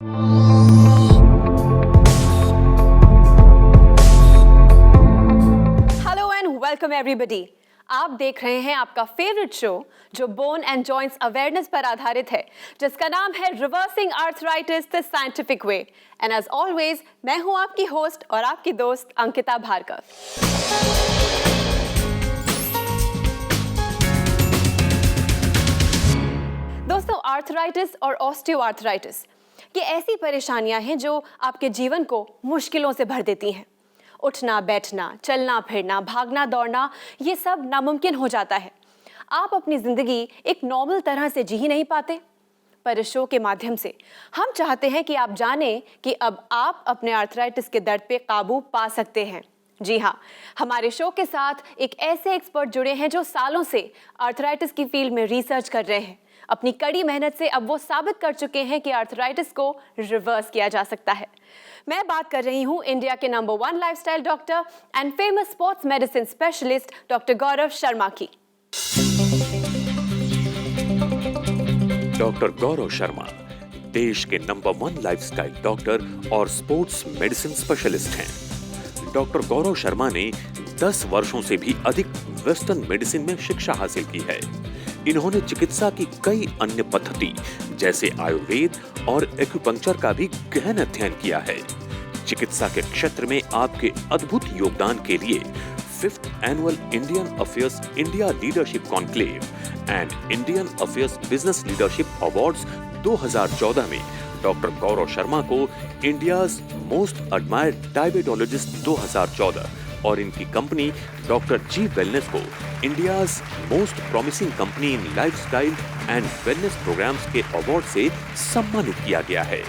Hello and welcome everybody. आप देख रहे हैं आपका फेवरेट शो जो बोन एंड जॉइंट्स अवेयरनेस पर आधारित है, जिसका नाम है reversing arthritis the scientific way. And as always मैं हूं आपकी होस्ट और आपकी दोस्त अंकिता भार्गव। दोस्तों, आर्थराइटिस और ऑस्टियोआर्थराइटिस ये ऐसी परेशानियां हैं जो आपके जीवन को मुश्किलों से भर देती हैं। उठना बैठना, चलना फिरना, भागना दौड़ना, ये सब नामुमकिन हो जाता है। आप अपनी जिंदगी एक नॉर्मल तरह से जी ही नहीं पाते। पर इस शो के माध्यम से हम चाहते हैं कि आप जानें कि अब आप अपने आर्थराइटिस के दर्द पे काबू पा सकते हैं। जी हाँ, हमारे शो के साथ एक ऐसे एक्सपर्ट जुड़े हैं जो सालों से आर्थराइटिस की फील्ड में रिसर्च कर रहे हैं। अपनी कड़ी मेहनत से अब वो साबित कर चुके हैं कि आर्थराइटिस को रिवर्स किया जा सकता है। मैं बात कर रही हूं इंडिया के नंबर 1 lifestyle doctor and famous sports medicine specialist doctor Gaurav Sharma की। डॉक्टर गौरव शर्मा देश के नंबर 1 लाइफस्टाइल डॉक्टर और स्पोर्ट्स मेडिसिन स्पेशलिस्ट हैं। डॉक्टर गौरव शर्मा ने 10 वर्षों से भी अधिक वेस्टर्न मेडिसिन में शिक्षा हासिल की है। इन्होंने चिकित्सा की कई अन्य पद्धति जैसे आयुर्वेद और एक्यूपंक्चर का भी गहन अध्ययन किया है। चिकित्सा के क्षेत्र में आपके अद्भुत योगदान के लिए 5th annual Indian affairs India leadership conclave and Indian affairs business leadership awards 2014 में डॉक्टर गौरव शर्मा को इंडियाज मोस्ट एडमायर्ड डायबिटोलॉजिस्ट 2014 और इनकी कंपनी डॉक्टर जी वेलनेस को India's most promising company in lifestyle and wellness programs के award से सम्मानित किया गया है।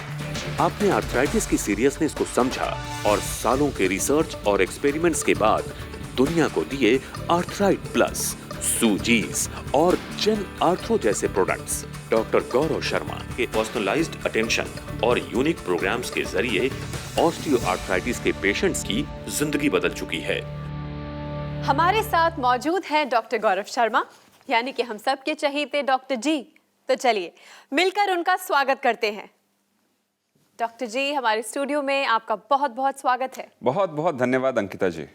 आपने आर्थराइटिस की सीरियसनेस को समझा और सालों के रिसर्च और एक्सपेरिमेंट्स के बाद दुनिया को दिए आर्थराइट प्लस, सूजीज और जेन आर्थरो जैसे प्रोडक्ट्स। डॉक्टर गौरव शर्मा के पर्सनलाइज्ड अटेंशन और यूनिक प्रोग्राम्स के जरिए ऑस्टियोआर्थराइटिस के पेशेंट्स की जिंदगी बदल चुकी है। हमारे साथ मौजूद हैं डॉक्टर गौरव शर्मा, यानी कि हम सब के चहेते डॉक्टर जी। तो चलिए मिलकर उनका स्वागत करते हैं। डॉक्टर जी, हमारे स्टूडियो में आपका बहुत बहुत स्वागत है। बहुत बहुत धन्यवाद अंकिता जी।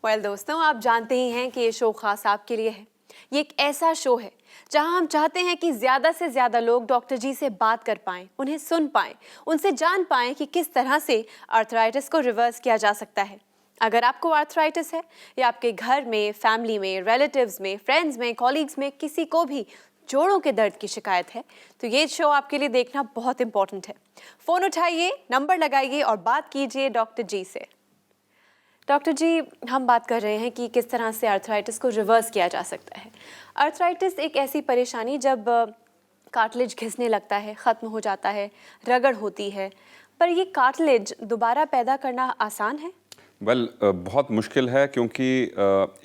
दोस्तों, आप जानते ही हैं कि ये शो खास आपके लिए है। ये एक ऐसा शो है जहां हम चाहते हैं कि ज्यादा से ज्यादा लोग डॉक्टर जी से बात कर पाएं, उन्हें सुन पाएं, उनसे जान पाएं कि किस तरह से आर्थराइटिस को रिवर्स किया जा सकता है। अगर आपको आर्थराइटिस है या आपके घर में, फैमिली में, रिलेटिव्स में, फ्रेंड्स में, कॉलीग्स में किसी को भी जोड़ों के दर्द की शिकायत है, तो ये शो आपके लिए देखना बहुत इंपॉर्टेंट है। फोन उठाइए, नंबर लगाइए और बात कीजिए डॉक्टर जी से। डॉक्टर जी, हम बात कर रहे हैं कि किस तरह से आर्थराइटिस को रिवर्स किया जा सकता है। आर्थराइटिस एक ऐसी परेशानी जब कार्टिलेज घिसने लगता है, ख़त्म हो जाता है, रगड़ होती है, पर ये कार्टिलेज दोबारा पैदा करना आसान है? बहुत मुश्किल है, क्योंकि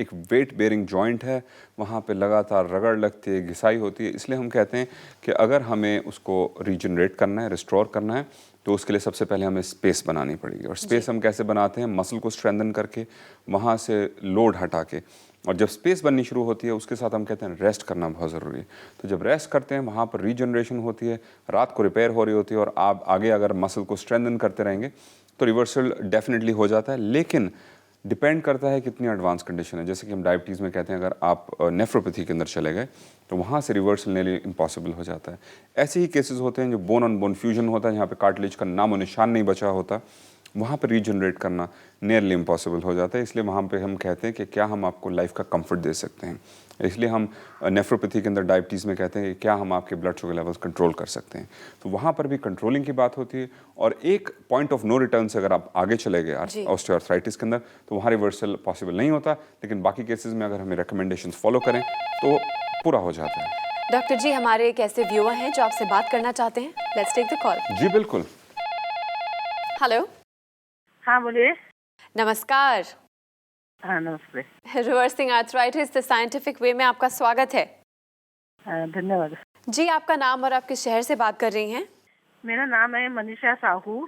एक वेट बेयरिंग जॉइंट है, वहाँ पे लगातार रगड़ लगती है, घिसाई होती है। इसलिए हम कहते हैं कि अगर हमें उसको रीजनरेट करना है, रिस्टोर करना है, तो उसके लिए सबसे पहले हमें स्पेस बनानी पड़ेगी। और स्पेस हम कैसे बनाते हैं? मसल को स्ट्रेंथन करके, वहाँ से लोड हटा के। और जब स्पेस बननी शुरू होती है, उसके साथ हम कहते हैं रेस्ट करना बहुत ज़रूरी है। तो जब रेस्ट करते हैं, वहाँ पर रीजनरेशन होती है, रात को रिपेयर हो रही होती है, और आप आगे अगर मसल को स्ट्रेंथन करते रहेंगे तो रिवर्सल डेफिनेटली हो जाता है। लेकिन डिपेंड करता है कितनी एडवांस कंडीशन है। जैसे कि हम डायबिटीज़ में कहते हैं, अगर आप नेफ्रोपैथी के अंदर चले गए तो वहाँ से रिवर्सल नियरली इम्पॉसिबल हो जाता है। ऐसे ही केसेस होते हैं जो बोन ऑन बोन फ्यूजन होता है, जहाँ पे कार्टिलेज का नामो निशान नहीं बचा होता, वहाँ पर रीजनरेट करना नियरली इम्पॉसिबल हो जाता है। इसलिए वहाँ पे हम कहते हैं कि क्या हम आपको लाइफ का कंफर्ट दे सकते हैं। इसलिए हम नेफ्रोपैथी के अंदर डायबिटीज़ में कहते हैं कि क्या हम आपके ब्लड शुगर लेवल्स कंट्रोल कर सकते हैं। तो वहाँ पर भी कंट्रोलिंग की बात होती है। और एक पॉइंट ऑफ नो रिटर्न से अगर आप आगे चले गए ऑस्टियोआर्थराइटिस के अंदर, तो वहाँ रिवर्सल पॉसिबल नहीं होता। लेकिन बाकी केसेस में अगर हमें रिकमेंडेशंस फॉलो करें तो पूरा हो जाता है। डॉक्टर जी, हमारे एक ऐसे व्यूअर हैं जो आपसे बात करना चाहते हैं। Let's take the call. जी बिल्कुल। हेलो। हाँ बोलिए। नमस्कार। हाँ नमस्ते। Reversing arthritis the scientific way में आपका स्वागत है। धन्यवाद जी। आपका नाम और आप किस शहर से बात कर रही हैं? मेरा नाम है मनीषा साहू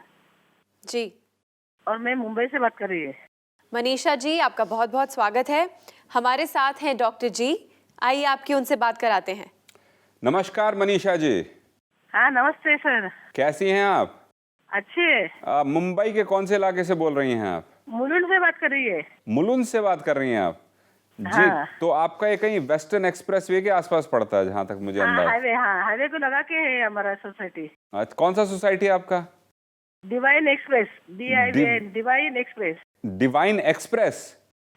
जी। और मैं मुंबई से बात कर रही है। मनीषा जी, आपका बहुत बहुत स्वागत है। हमारे साथ हैं डॉक्टर जी, आइए आपकी उनसे बात कराते हैं। नमस्कार मनीषा जी। हाँ नमस्ते सर। कैसी हैं आप? अच्छी है। मुंबई के कौन से इलाके से बोल रही हैं आप? मुलुंड से बात कर रही है। मुलुंड से बात कर रही हैं आप जी। हाँ। तो आपका ये कहीं वेस्टर्न एक्सप्रेस वे के आसपास पड़ता है जहां तक मुझे अंदाजा। हाईवे को लगा के है हमारा सोसाइटी। अच्छा, कौन सा सोसाइटी है आपका? Divine express, DIVN, divine express. Divine express.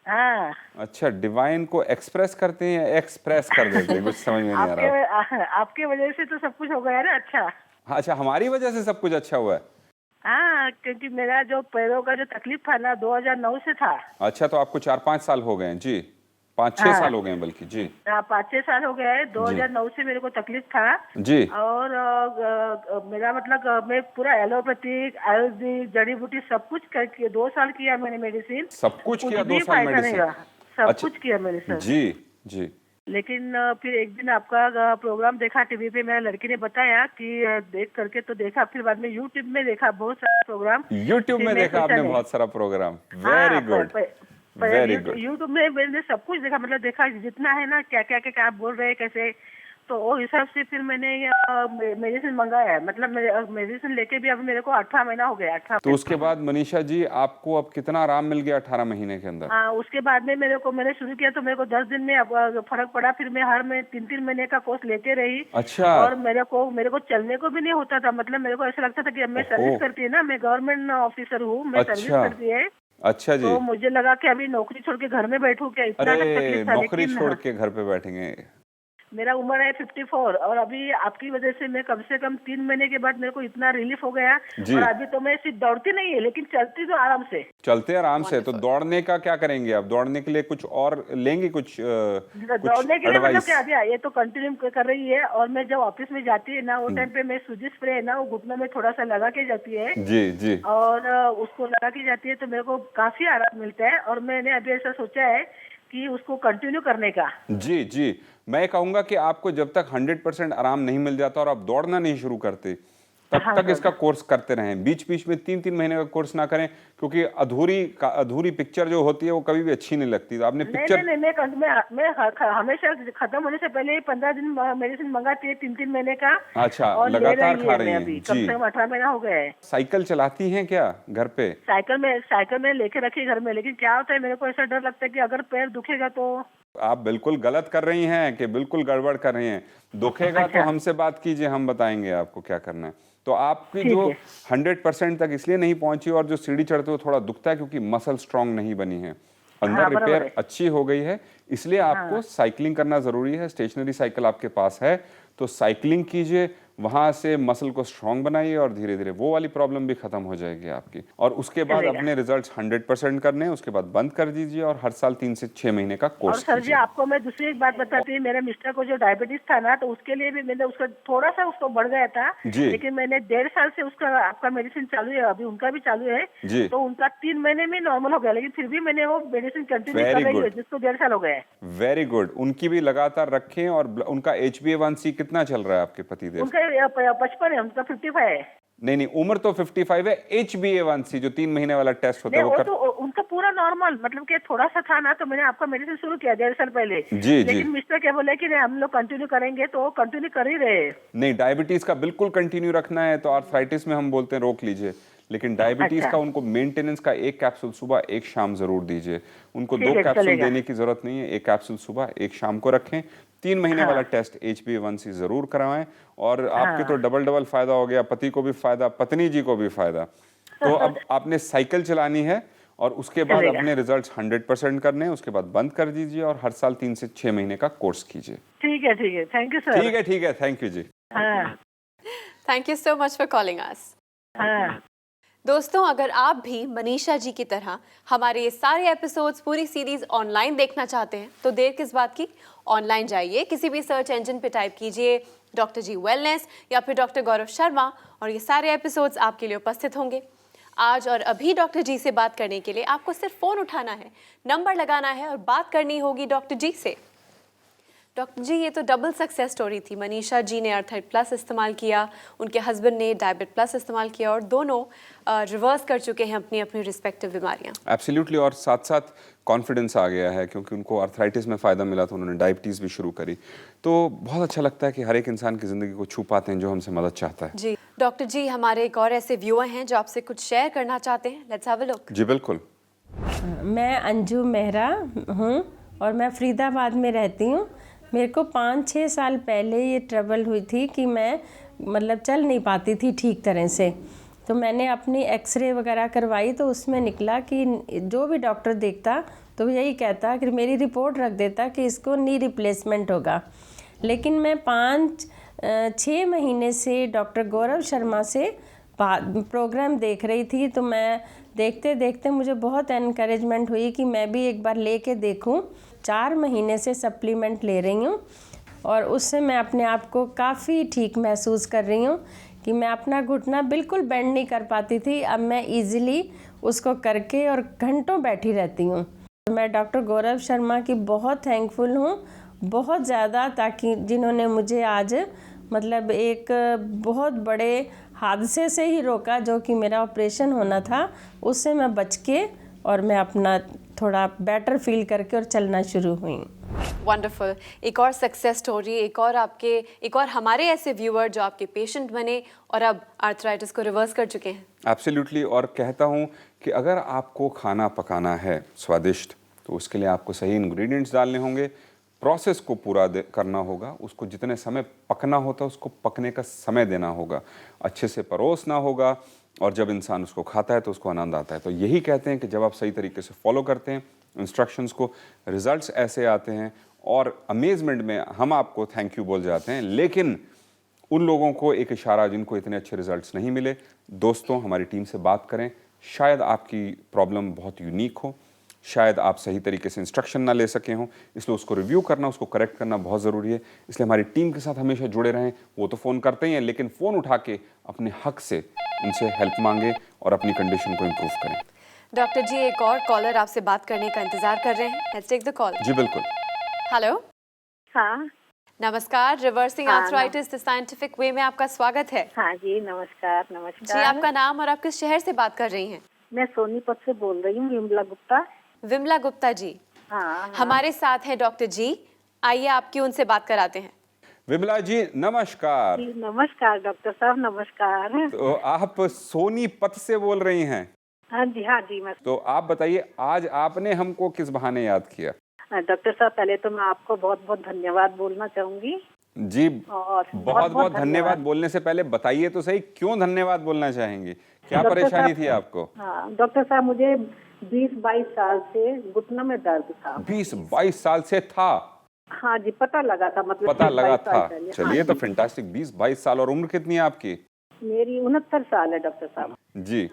हाँ। अच्छा, डिवाइन को एक्सप्रेस करते हैं या एक्सप्रेस कर देते हैं? कुछ समझ में नहीं आ रहा। आपके वजह से तो सब कुछ हो गया ना। अच्छा। अच्छा, हमारी वजह से सब कुछ अच्छा हुआ है। हाँ, क्योंकि मेरा जो पैरों का जो तकलीफ था ना 2009 से था। अच्छा, तो आपको 4-5 साल हो गए हैं जी? 5-6 हाँ। साल हो गए हैं बल्कि जी। 5-6 साल हो गए। 2009 से मेरे को तकलीफ था जी। और मेरा मतलब मैं पूरा एलोपैथिक, आयुर्वेदिक, जड़ी बूटी सब कुछ करके 2 साल किया मैंने मेडिसिन। सब कुछ किया? 2 भी साल फायदा नहीं मेडिसिन? रहा। सब अच्छा। कुछ किया मैंने सर। जी जी। लेकिन फिर एक दिन आपका प्रोग्राम देखा टीवी पे। मेरा लड़की ने बताया कि देख करके तो देखा, फिर बाद में यूट्यूब में देखा बहुत सारा प्रोग्राम। यूट्यूब में देखा आपने बहुत सारा program? Very good, very good. YouTube में मैंने सब कुछ देखा, मतलब देखा जितना है ना, क्या क्या क्या आप बोल रहे हैं कैसे, तो वो हिसाब से फिर मैंने मेडिसिन मंगाया है। मतलब मेडिसिन लेके भी अभी मेरे को 18 महीना हो गया। 18। तो उसके बाद मनीषा जी आपको अब कितना आराम मिल गया 18 महीने के अंदर? हाँ, उसके बाद में मैंने शुरू किया तो मेरे को 10 दिन में अब फर्क पड़ा। फिर मैं हर में 3-3 महीने का कोर्स लेते रही। अच्छा। और मेरे को चलने को भी नहीं होता था। मतलब मेरे को ऐसा लगता था कि अब मैं सर्विस करती है ना, मैं गवर्नमेंट ऑफिसर हूँ, मैं सर्विस अच्छा। करती है। अच्छा जी। तो मुझे लगा कि अभी नौकरी छोड़ के घर में बैठूं क्या, इतना अरे, तकलीफ था। नौकरी लेकिन छोड़ के घर पे बैठेंगे? मेरा उम्र है 54 और अभी आपकी वजह से मैं कम से कम 3 महीने के बाद मेरे को इतना रिलीफ हो गया। जी। और अभी तो मैं सिर्फ दौड़ती नहीं है, लेकिन चलती तो आराम से। चलते आराम से। तो दौड़ने का क्या करेंगे आप? दौड़ने के लिए कुछ और लेंगे? कुछ दौड़ने के लिए मतलब एडवाइस? क्या, अभी ये तो कंटिन्यू कर रही है। और मैं जब ऑफिस में जाती है ना, वो टाइम पे मैं सूजी स्प्रे है ना, वो घुटनों में थोड़ा सा लगा के जाती है। जी जी। और उसको लगा के जाती है तो मेरे को काफी आराम मिलता है। और मैंने अभी ऐसा सोचा है कि उसको कंटिन्यू करने का। जी जी। मैं कहूंगा कि आपको जब तक 100% आराम नहीं मिल जाता और आप दौड़ना नहीं शुरू करते तब तक इसका कोर्स करते रहें। बीच बीच में 3-3 महीने का कोर्स ना करें, क्योंकि अधूरी पिक्चर जो होती है वो कभी भी अच्छी नहीं लगती। तो आपने पिक्चर नहीं, मैं हमेशा खत्म होने से पहले 15 दिन मेडिसिन मंगाती है, 3-3 महीने का। अच्छा, और ले लगातार खा है रही मैं हैं अभी। जी। कम से कम 18 महीना हो गया है। साइकिल चलाती हैं क्या घर पे? साइकिल में लेके रखी घर में, लेकिन क्या होता है मेरे को ऐसा डर लगता है कि अगर पैर दुखेगा तो। आप बिल्कुल गलत कर रही हैं कि बिल्कुल गड़बड़ कर रही हैं। दुखेगा तो हमसे बात कीजिए, हम बताएंगे आपको क्या करना है। तो आपकी जो 100% तक इसलिए नहीं पहुंची और जो सीढ़ी चढ़ते हो थोड़ा दुखता है क्योंकि मसल स्ट्रांग नहीं बनी है, अंदर रिपेयर अच्छी हो गई है, इसलिए आपको साइकिलिंग करना जरूरी है। स्टेशनरी साइकिल आपके पास है तो साइकिलिंग कीजिए, वहां से मसल को स्ट्रांग बनाइए और धीरे धीरे वो वाली प्रॉब्लम भी खत्म हो जाएगी आपकी। और उसके बाद अपने रिजल्ट्स 100% करने, उसके बाद बंद कर दीजिए और हर साल 3 से 6 महीने का और कोर्स सर जी कीजिए। आपको मैं दूसरी एक बात बताती हूँ। मेरे मिस्टर को जो डायबिटीज था ना, तो उसके लिए भी मैंने उसका थोड़ा सा उसको बढ़ गया था। जी। लेकिन मैंने 1.5 साल से उसका आपका मेडिसिन चालू है, अभी उनका भी चालू है जी। तो उनका 3 महीने में नॉर्मल हो गया। लेकिन फिर भी मैंने वो मेडिसिन कंटिन्यू कर रही है, जिसको 1.5 साल हो गया है। Very good. उनकी भी लगातार रखें। और उनका HbA1c कितना चल रहा है आपके पतिदेव? उनका 55 है, उनका 55 है। नहीं, उम्र तो 55 है। HbA1c जो 3 महीने वाला टेस्ट होता है वो तो उनका पूरा नॉर्मल, मतलब कि थोड़ा सा था ना, तो मैंने आपका मेडिसिन शुरू किया 1.5 साल पहले। जी। लेकिन मिस्टर क्या बोले कि नहीं हम लोग कंटिन्यू करेंगे, तो वो कंटिन्यू कर ही रहे। नहीं, डायबिटीज का बिल्कुल कंटिन्यू रखना है तो आर्थराइटिस में हम बोलते हैं रोक लीजिए, लेकिन डायबिटीज अच्छा। का उनको मेंटेनेंस का 1 कैप्सूल सुबह 1 शाम जरूर दीजिए। उनको 2 कैप्सूल देने की जरूरत नहीं है, 1 कैप्सूल सुबह 1 शाम को रखें। 3 महीने वाला टेस्ट HbA1c जरूर करवाएं। और आपके तो डबल फायदा हो गया, पति को भी फायदा, पत्नी जी को भी फायदा। तो अब आपने साइकिल चलानी है और उसके बाद अपने रिजल्ट्स 100% करने हैं, उसके बाद बंद कर दीजिए और हर साल 3 से 6 महीने का कोर्स कीजिए। ठीक है, थैंक यू सर। ठीक है, थैंक यू जी। Thank you so much for calling us. दोस्तों, अगर आप भी मनीषा जी की तरह हमारे ये सारे एपिसोड्स, पूरी सीरीज ऑनलाइन देखना चाहते हैं तो देर किस बात की, ऑनलाइन जाइए, किसी भी सर्च इंजन पे टाइप कीजिए डॉक्टर जी वेलनेस या फिर डॉक्टर गौरव शर्मा और ये सारे एपिसोड्स आपके लिए उपस्थित होंगे। आज और अभी डॉक्टर जी से बात करने के लिए आपको सिर्फ फ़ोन उठाना है, नंबर लगाना है और बात करनी होगी डॉक्टर जी से। डॉक्टर जी, ये तो डबल सक्सेस स्टोरी थी। मनीषा जी ने अर्थाइट प्लस इस्तेमाल किया, उनके हस्बैंड ने डायबिट प्लस इस्तेमाल किया और दोनों रिवर्स कर चुके हैं अपनी अपनी रिस्पेक्टिव बीमारियां। एब्सोल्युटली। और साथ साथ कॉन्फिडेंस आ गया है क्योंकि उनको अर्थराइटिस में फ़ायदा मिला तो उन्होंने डायबिटीज़ भी शुरू करी। तो बहुत अच्छा लगता है कि हर एक इंसान की ज़िंदगी को छू पाते हैं जो हमसे मदद चाहता है। जी। डॉक्टर जी, हमारे एक और ऐसे व्यूअर हैं जो आपसे कुछ शेयर करना चाहते हैं। Let's have a look. जी बिल्कुल। मैं अंजू मेहरा हूँ और मैं फरीदाबाद में रहती हूँ। मेरे को 5-6 साल पहले ये ट्रबल हुई थी कि मैं मतलब चल नहीं पाती थी ठीक तरह से। तो मैंने अपनी एक्सरे वगैरह करवाई तो उसमें निकला कि जो भी डॉक्टर देखता तो यही कहता कि मेरी रिपोर्ट रख देता कि इसको नी रिप्लेसमेंट होगा। लेकिन मैं 5-6 महीने से डॉक्टर गौरव शर्मा से प्रोग्राम देख रही थी, तो मैं देखते देखते मुझे बहुत एनकरेजमेंट हुई कि मैं भी एक बार लेके देखूं। 4 महीने से सप्लीमेंट ले रही हूं और उससे मैं अपने आप को काफ़ी ठीक महसूस कर रही हूं कि मैं अपना घुटना बिल्कुल बेंड नहीं कर पाती थी, अब मैं इजीली उसको करके और घंटों बैठी रहती हूं। मैं डॉक्टर गौरव शर्मा की बहुत थैंकफुल हूं, बहुत ज़्यादा, ताकि जिन्होंने मुझे आज मतलब एक बहुत बड़े हादसे से ही रोका, जो कि मेरा ऑपरेशन होना था, उससे मैं बच के और मैं अपना थोड़ा बेटर फील करके और चलना शुरू हुई। वंडरफुल। एक और सक्सेस स्टोरी, एक और हमारे ऐसे व्यूअर जो आपके पेशेंट बने और अब आर्थराइटिस को रिवर्स कर चुके हैं। एब्सोल्युटली। और कहता हूँ कि अगर आपको खाना पकाना है स्वादिष्ट, तो उसके लिए आपको सही इंग्रेडिएंट्स डालने होंगे, प्रोसेस को पूरा करना होगा, उसको जितने समय पकना होता है उसको पकने का समय देना होगा, अच्छे से परोसना होगा, और जब इंसान उसको खाता है तो उसको आनंद आता है। तो यही कहते हैं कि जब आप सही तरीके से फॉलो करते हैं इंस्ट्रक्शंस को, रिजल्ट्स ऐसे आते हैं और अमेजमेंट में हम आपको थैंक यू बोल जाते हैं। लेकिन उन लोगों को एक इशारा जिनको इतने अच्छे रिजल्ट्स नहीं मिले, दोस्तों हमारी टीम से बात करें। शायद आपकी प्रॉब्लम बहुत यूनिक हो, शायद आप सही तरीके से इंस्ट्रक्शन ना ले सके हों, इसलिए उसको रिव्यू करना, उसको करेक्ट करना बहुत ज़रूरी है। इसलिए हमारी टीम के साथ हमेशा जुड़े रहें। वो तो फ़ोन करते ही हैं, लेकिन फ़ोन उठा के अपने हक से उनसे हेल्प मांगे और अपनी कंडीशन को इम्प्रूव करें। डॉक्टर जी, एक और कॉलर आपसे बात करने का इंतजार कर रहे हैं। Let's take the call. जी बिल्कुल। हेलो। हाँ नमस्कार। रिवर्सिंग हाँ, आर्थराइटिस द साइंटिफिक वे में आपका स्वागत है। हाँ जी, नमस्कार जी, नमस्कार। आपका नाम और आप किस शहर से बात कर रही हैं? मैं सोनीपत से बोल रही हूँ, विमला गुप्ता। विमला गुप्ता जी। हाँ हमारे साथ है डॉक्टर जी, आइए आपकी उनसे बात कराते हैं। विमला जी नमस्कार। जी, नमस्कार डॉक्टर साहब, नमस्कार। तो आप सोनीपत से बोल रही हैं? हाँ जी मैं तो आप बताइए, आज आपने हमको किस बहाने याद किया? डॉक्टर साहब, पहले तो मैं आपको बहुत बहुत धन्यवाद बोलना चाहूंगी। जी, और बहुत बहुत धन्यवाद बोलने से पहले बताइए तो सही, क्यों धन्यवाद बोलना चाहेंगे? क्या डॉक्टर परेशानी साहब, थी आपको? हाँ डॉक्टर साहब, मुझे 20-22 साल से घुटने में दर्द था। 20-22 साल से था? हाँ जी, पता लगा था, मतलब पता लगा 22 साल था। पहले। चलिए हाँ तो जी। फैंटास्टिक। 20-22 साल। और उम्र कितनी है आपकी? मेरी 69 साल है डॉक्टर साहब। जी,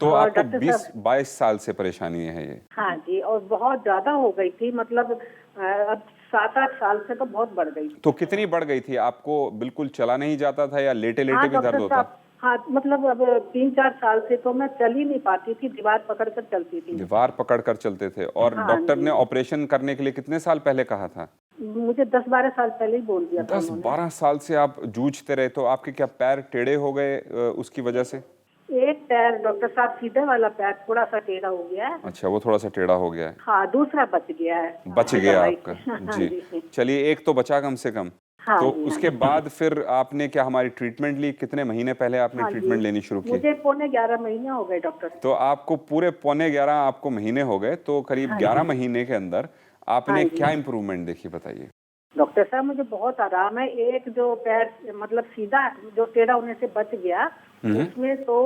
तो और आपको डॉक्टर 20-22 साल से परेशानी है ये? हाँ जी, और बहुत ज्यादा हो गई थी, मतलब अब 7-8 साल से तो बहुत बढ़ गई थी। तो कितनी बढ़ गई थी? आपको बिल्कुल चला नहीं जाता था या लेटे लेटे हाँ भी दर्द डॉक्टर होता? साहब, हाँ मतलब अब 3-4 साल से तो मैं चल ही नहीं पाती थी, दीवार पकड़ कर चलती थी। दीवार पकड़ कर चलते थे। और हाँ डॉक्टर जी। ने ऑपरेशन करने के लिए कितने साल पहले कहा था? मुझे 10-12 साल पहले ही बोल दिया था उन्होंने। 10-12 साल से आप जूझते रहे। तो आपके क्या पैर टेढ़े हो गए उसकी वजह से? एक पैर डॉक्टर साहब, सीधे वाला पैर थोड़ा सा टेढ़ा हो गया है। अच्छा, वो थोड़ा सा टेढ़ा हो गया है। हाँ, दूसरा बच गया है। बच गया दवाई आपका। से। हाँ जी, चलिए एक तो बचा कम से कम। हाँ तो जी, उसके बाद फिर आपने क्या हमारी ट्रीटमेंट ली? कितने महीने पहले आपने हाँ ट्रीटमेंट जी। लेनी शुरू की? मुझे 11.25 महीने हो गए डॉक्टर। तो आपको पूरे 11.25 आपको महीने हो गए, तो करीब हाँ 11 जी। महीने के अंदर आपने हाँ जी। क्या इम्प्रूवमेंट देखी, बताइए? डॉक्टर साहब, मुझे बहुत आराम है। एक जो पैर मतलब सीधा जो टेढ़ा होने से बच गया, उसमें तो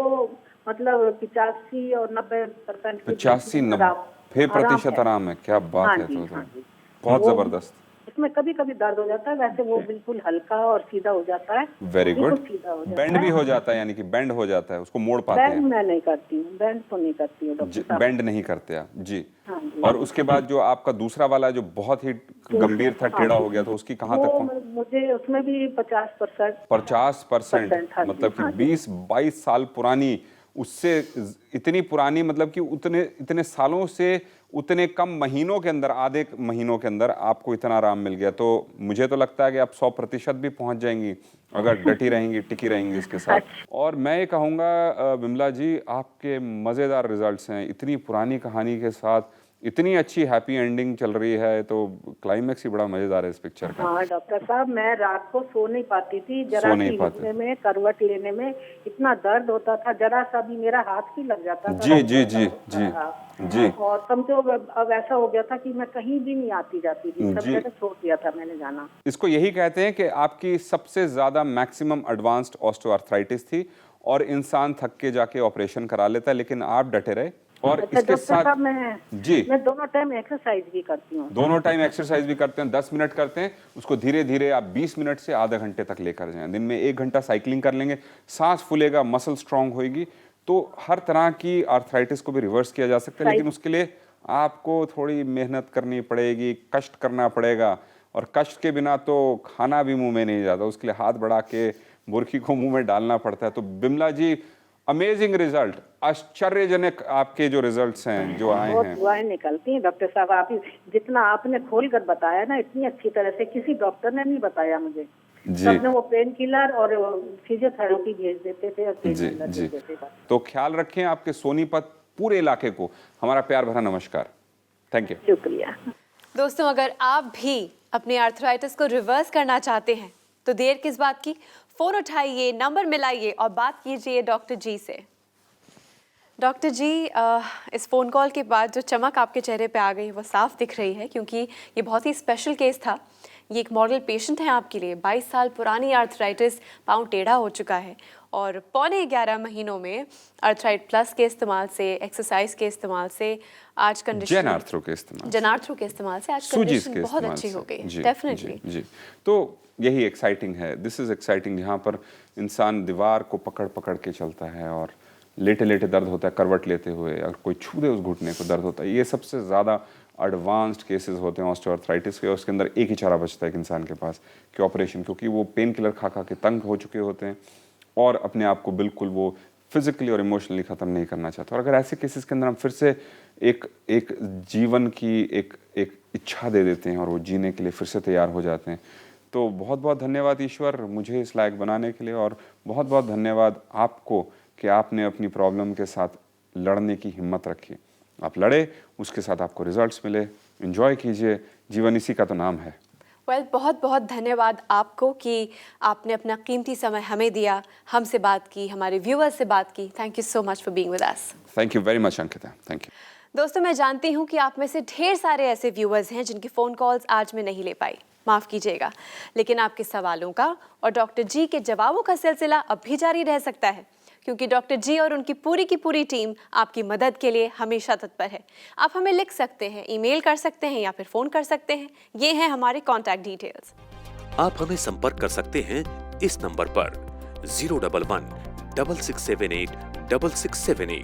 मतलब 85 और 90% 85-90% आराम है। क्या बात हाँ है! जी, तो हाँ जी। बहुत वो- जबरदस्त। इसमें कभी कभी दर्द हो जाता है, वैसे वो बिल्कुल हल्का और सीधा हो जाता है। वेरी बिल्कुल गुड। सीधा हो जाता बेंड है। भी हो जाता है, यानी कि बेंड हो जाता है, उसको मोड़ पाते बैंड हैं? मैं नहीं करती हूँ, बैंड तो नहीं करती हूँ डॉक्टर साहब। बेंड नहीं करते आप? जी। हाँ जी। और उसके बाद जो आपका दूसरा वाला जो बहुत ही गंभीर था, टेढ़ा हो गया, तो उसकी कहाँ तक वो पहुंच? मुझे उसमें भी 50%। 50%? हाँ जी, मतलब कि हाँ जी। 20-22 साल पुरानी, उससे इतनी पुरानी, मतलब कि उतने इतने सालों से उतने कम महीनों के अंदर, आधे महीनों के अंदर आपको इतना आराम मिल गया। तो मुझे तो लगता है कि आप 100% भी पहुंच जाएंगी अगर डटी रहेंगी, टिकी रहेंगी इसके साथ। और मैं ये कहूँगा विमला जी, आपके मज़ेदार रिजल्ट्स हैं। इतनी पुरानी कहानी के साथ इतनी अच्छी हैप्पी एंडिंग चल रही है, तो क्लाइमैक्स ही बड़ा मजेदार है इस पिक्चर का। हाँ डॉक्टर साहब, मैं रात को सो नहीं पाती थी, सो जरा नहीं सी पाते। उठने में, करवट लेने में इतना दर्द होता था, जरा सा भी मेरा हाथ ही लग जाता था। जी जी जी जी जी। और समझो अब ऐसा हो गया था कि मैं कहीं भी नहीं आती जाती थी, सब जी। जगह छोड़ दिया था मैंने जाना। इसको यही कहते हैं कि आपकी सबसे ज्यादा मैक्सिमम एडवांस्ड ऑस्टियोआर्थराइटिस थी और इंसान थक के जाके ऑपरेशन करा लेता है, लेकिन आप डटे रहे। और अच्छा इसके डॉक्टर साथ साहब, जी, मैं दोनों टाइम एक्सरसाइज भी करती हूँ। दोनों टाइम एक्सरसाइज भी करते हैं, 10 मिनट करते हैं, उसको धीरे धीरे आप 20 मिनट से आधा घंटे तक लेकर जाएं। दिन में 1 घंटा साइकिलिंग कर लेंगे, सांस फूलेगा, मसल स्ट्रांग होगी, तो हर तरह की आर्थराइटिस को भी रिवर्स किया जा सकता है। लेकिन उसके लिए आपको थोड़ी मेहनत करनी पड़ेगी, कष्ट करना पड़ेगा, और कष्ट के बिना तो खाना भी मुंह में नहीं जाता, उसके लिए हाथ बढ़ा के बुरकी को मुंह में डालना पड़ता है। तो बिमला जी, अमेजिंग रिजल्ट, आश्चर्यजनक आपके जो रिजल्ट्स हैं जो आए बहुत हैं। दुआएं निकलती हैं डॉक्टर साहब, आप जितना आपने खोलकर बताया ना, इतनी अच्छी तरह से किसी डॉक्टर ने नहीं बताया मुझे। जी सबने वो पेन किलर और फिजियोथेरेपी भेज देते थे और पेन जी किलर जी। भेज देते थे। तो ख्याल रखें, आपके सोनीपत पूरे इलाके को हमारा प्यार भरा नमस्कार। Thank you. शुक्रिया। दोस्तों, अगर आप भी अपनी आर्थराइटिस को रिवर्स करना चाहते हैं तो देर किस बात की, फोन उठाइए, नंबर मिलाइए और बात कीजिए डॉक्टर जी से। डॉक्टर जी, इस फ़ोन कॉल के बाद जो चमक आपके चेहरे पे आ गई वो साफ दिख रही है, क्योंकि ये बहुत ही स्पेशल केस था। ये एक मॉडल पेशेंट है आपके लिए। 22 साल पुरानी आर्थराइटिस, पाँव टेढ़ा हो चुका है और पौने 11 महीनों में अर्थराइट प्लस के इस्तेमाल से, एक्सरसाइज के इस्तेमाल से आज कंडीशन, जेनार्थ्रो के इस्तेमाल, जेनार्थ्रो के इस्तेमाल से आज सूजीज कंडीशन के बहुत इस्तेमाल अच्छी से। हो गई। जी, डेफिनेटली जी, जी। तो यही एक्साइटिंग है, दिस इज एक्साइटिंग, जहाँ पर इंसान दीवार को पकड़ पकड़ के चलता है और लेटे लेटे दर्द होता है, करवट लेते हुए, अगर कोई छू दे उस घुटने को दर्द होता है। ये सबसे ज़्यादा एडवांस्ड केसेस होते हैं ऑस्टियोआर्थराइटिस के, और उसके अंदर एक ही चारा बचता है एक इंसान के पास कि ऑपरेशन, क्योंकि वो पेन किलर खा खा के तंग हो चुके होते हैं और अपने आप को बिल्कुल वो फिजिकली और इमोशनली ख़त्म नहीं करना चाहते। और अगर ऐसे केसेस के अंदर हम फिर से एक जीवन की एक इच्छा दे देते हैं और वो जीने के लिए फिर से तैयार हो जाते हैं, तो बहुत बहुत धन्यवाद ईश्वर मुझे इस लायक बनाने के लिए, और बहुत बहुत धन्यवाद आपको कि आपने अपनी प्रॉब्लम के साथ लड़ने की हिम्मत रखी। आप लड़े, उसके साथ आपको रिजल्ट्स मिले। एंजॉय कीजिए, जीवन इसी का तो नाम है। वेल, बहुत बहुत धन्यवाद आपको कि आपने अपना कीमती समय हमें दिया, हमसे बात की, हमारे व्यूअर्स से बात की। Thank you so much for being with us. Thank you very much Ankita, thank you. दोस्तों, मैं जानती हूँ कि आप में से ढेर सारे ऐसे व्यूअर्स हैं जिनके फ़ोन कॉल्स आज मैं नहीं ले पाई, माफ़ कीजिएगा, लेकिन आपके सवालों का और डॉक्टर जी के जवाबों का सिलसिला अब भी जारी रह सकता है, क्योंकि डॉक्टर जी और उनकी पूरी की पूरी टीम आपकी मदद के लिए हमेशा तत्पर है। आप हमें लिख सकते हैं, ईमेल कर सकते हैं या फिर फ़ोन कर सकते हैं। ये हैं हमारे कॉन्टैक्ट डिटेल्स। आप हमें संपर्क कर सकते हैं इस नंबर पर 011 6678 6678।